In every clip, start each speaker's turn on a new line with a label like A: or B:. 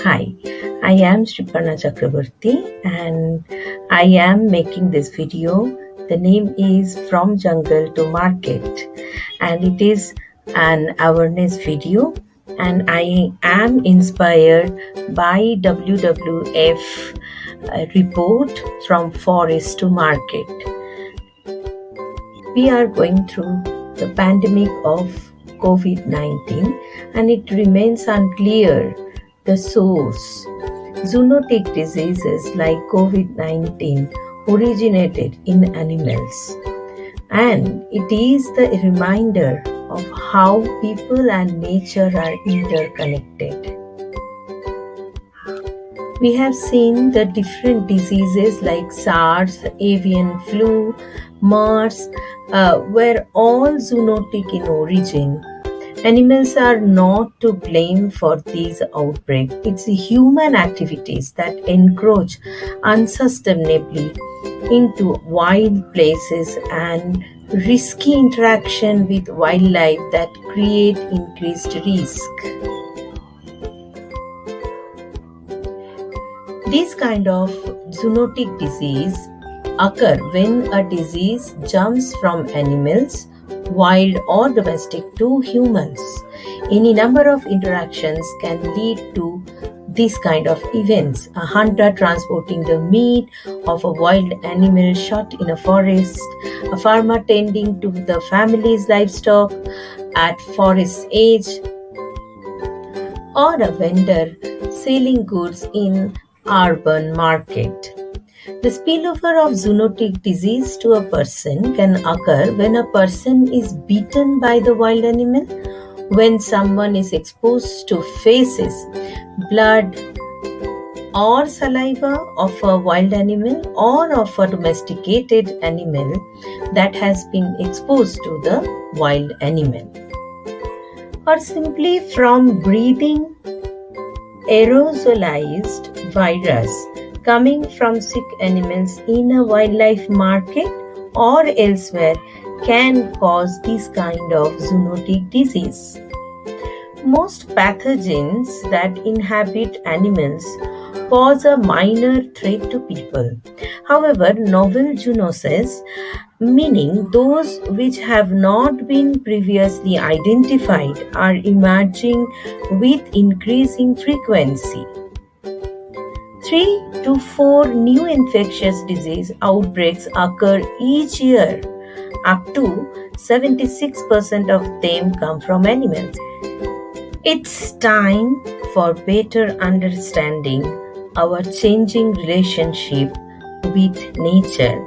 A: Hi, I am Sriparna Chakraborty and I am making this video. The name is From Jungle to Market and it is an awareness video, and I am inspired by WWF report From Forest to Market. We are going through the pandemic of COVID-19 and it remains unclear the source. Zoonotic diseases like COVID-19 originated in animals, and it is the reminder of how people and nature are interconnected. We have seen the different diseases like SARS, avian flu, MERS were all zoonotic in origin. Animals are not to blame for these outbreaks. It's human activities that encroach unsustainably into wild places and risky interaction with wildlife that create increased risk. These kind of zoonotic disease occur when a disease jumps from animals, wild or domestic, to humans. Any number of interactions can lead to this kind of events. A hunter transporting the meat of a wild animal shot in a forest, a farmer tending to the family's livestock at forest edge, or a vendor selling goods in urban market. The spillover of zoonotic disease to a person can occur when a person is bitten by the wild animal, when someone is exposed to feces, blood, or saliva of a wild animal or of a domesticated animal that has been exposed to the wild animal, or simply from breathing aerosolized virus coming from sick animals in a wildlife market or elsewhere can cause this kind of zoonotic disease. Most pathogens that inhabit animals pose a minor threat to people. However, novel zoonoses, meaning those which have not been previously identified, are emerging with increasing frequency. 3 to 4 new infectious disease outbreaks occur each year. Up to 76% of them come from animals. It's time for better understanding our changing relationship with nature.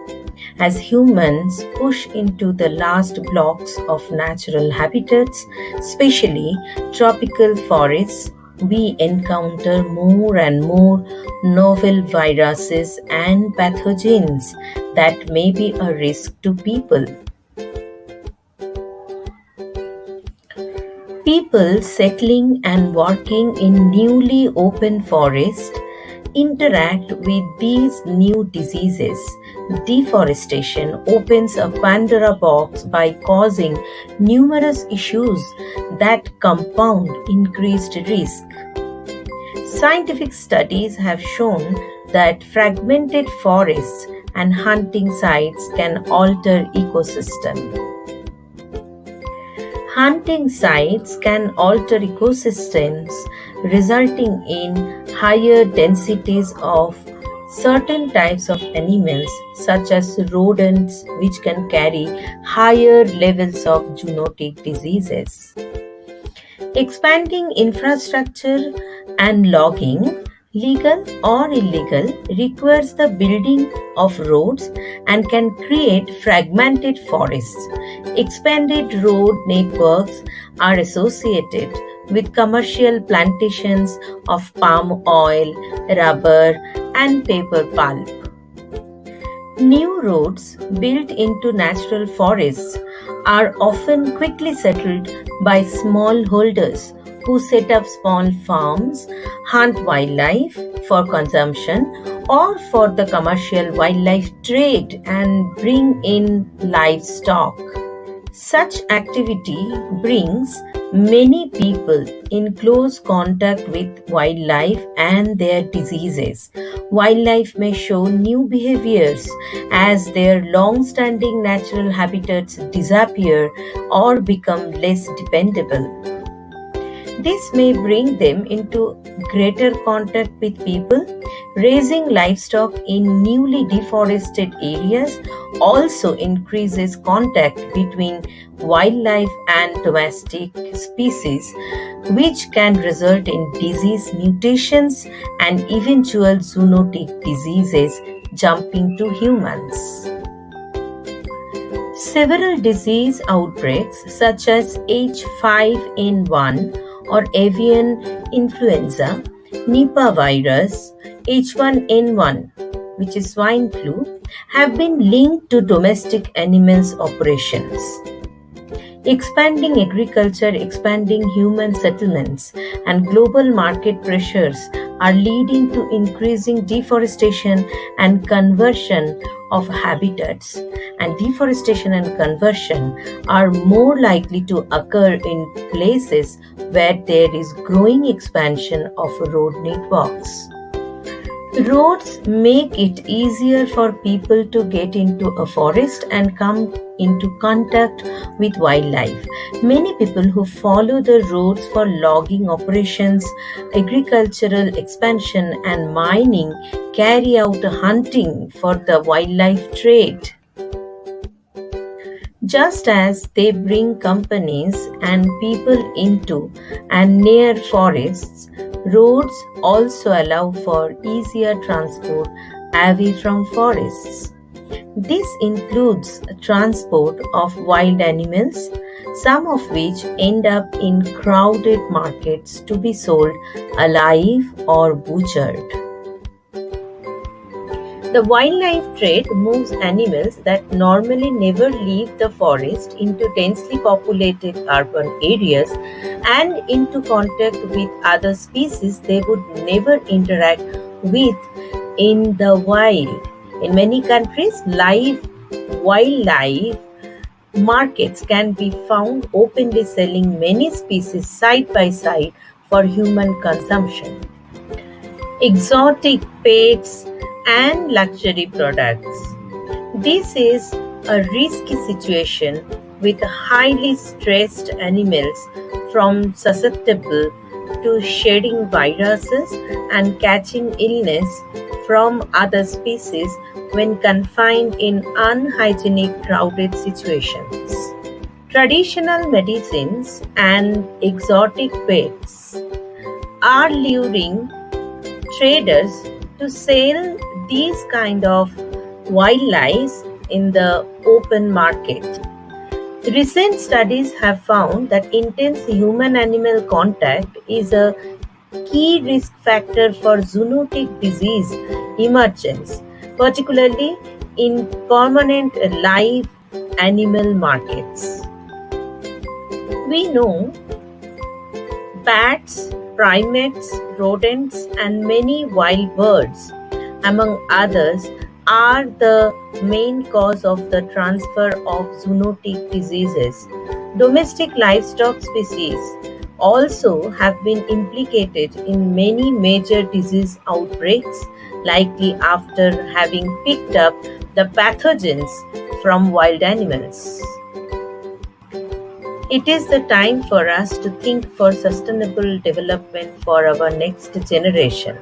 A: As humans push into the last blocks of natural habitats, especially tropical forests, we encounter more and more novel viruses and pathogens that may be a risk to people. People settling and working in newly open forests interact with these new diseases. Deforestation opens a Pandora box by causing numerous issues that compound increased risk. Scientific studies have shown that fragmented forests and hunting sites can alter ecosystems. Hunting sites can alter ecosystems, resulting in higher densities of certain types of animals, such as rodents, which can carry higher levels of zoonotic diseases. Expanding infrastructure and logging, legal or illegal, requires the building of roads and can create fragmented forests. Expanded road networks are associated with commercial plantations of palm oil, rubber, and paper pulp. New roads built into natural forests are often quickly settled by smallholders who set up small farms, hunt wildlife for consumption or for the commercial wildlife trade, and bring in livestock. Such activity brings many people in close contact with wildlife and their diseases. Wildlife may show new behaviors as their long standing natural habitats disappear or become less dependable. This may bring them into greater contact with people. Raising livestock in newly deforested areas also increases contact between wildlife and domestic species, which can result in disease mutations and eventual zoonotic diseases jumping to humans. Several disease outbreaks such as H5N1 or avian influenza, Nipah virus, H1N1, which is swine flu, have been linked to domestic animals operations. Expanding agriculture, expanding human settlements, and global market pressures are leading to increasing deforestation and conversion of habitats. And deforestation and conversion are more likely to occur in places where there is growing expansion of road networks. Roads make it easier for people to get into a forest and come into contact with wildlife. Many people who follow the roads for logging operations, agricultural expansion, and mining carry out hunting for the wildlife trade. Just as they bring companies and people into and near forests, roads also allow for easier transport away from forests. This includes transport of wild animals, some of which end up in crowded markets to be sold alive or butchered. The wildlife trade moves animals that normally never leave the forest into densely populated urban areas and into contact with other species they would never interact with in the wild. In many countries, live wildlife markets can be found openly selling many species side by side for human consumption. Exotic pets and luxury products. This is a risky situation with highly stressed animals from susceptible to shedding viruses and catching illness from other species when confined in unhygienic crowded situations. Traditional medicines and exotic pets are luring traders to sell these kind of wildlife in the open market. Recent studies have found that intense human-animal contact is a key risk factor for zoonotic disease emergence, particularly in permanent live animal markets. We know bats, primates, rodents, and many wild birds, among others, are the main cause of the transfer of zoonotic diseases. Domestic livestock species also have been implicated in many major disease outbreaks, likely after having picked up the pathogens from wild animals. It is the time for us to think for sustainable development for our next generation.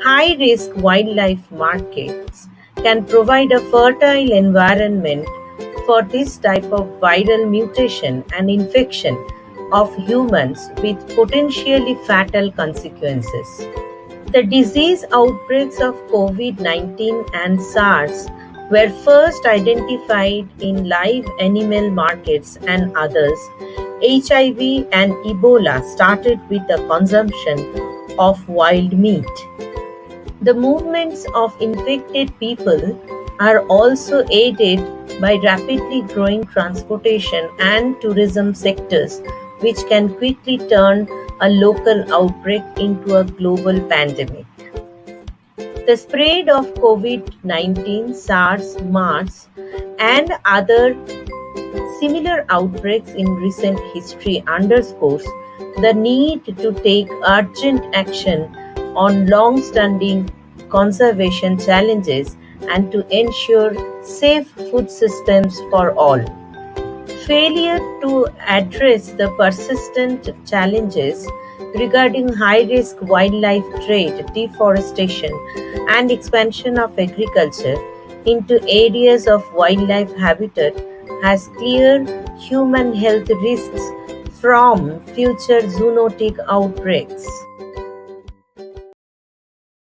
A: High-risk wildlife markets can provide a fertile environment for this type of viral mutation and infection of humans with potentially fatal consequences. The disease outbreaks of COVID-19 and SARS were first identified in live animal markets and others. HIV and Ebola started with the consumption of wild meat. The movements of infected people are also aided by rapidly growing transportation and tourism sectors, which can quickly turn a local outbreak into a global pandemic. The spread of COVID-19, SARS, MERS, and other Similar outbreaks in recent history underscores the need to take urgent action on long-standing conservation challenges and to ensure safe food systems for all. Failure to address the persistent challenges regarding high risk wildlife trade, deforestation, and expansion of agriculture into areas of wildlife habitat has clear human health risks from future zoonotic outbreaks.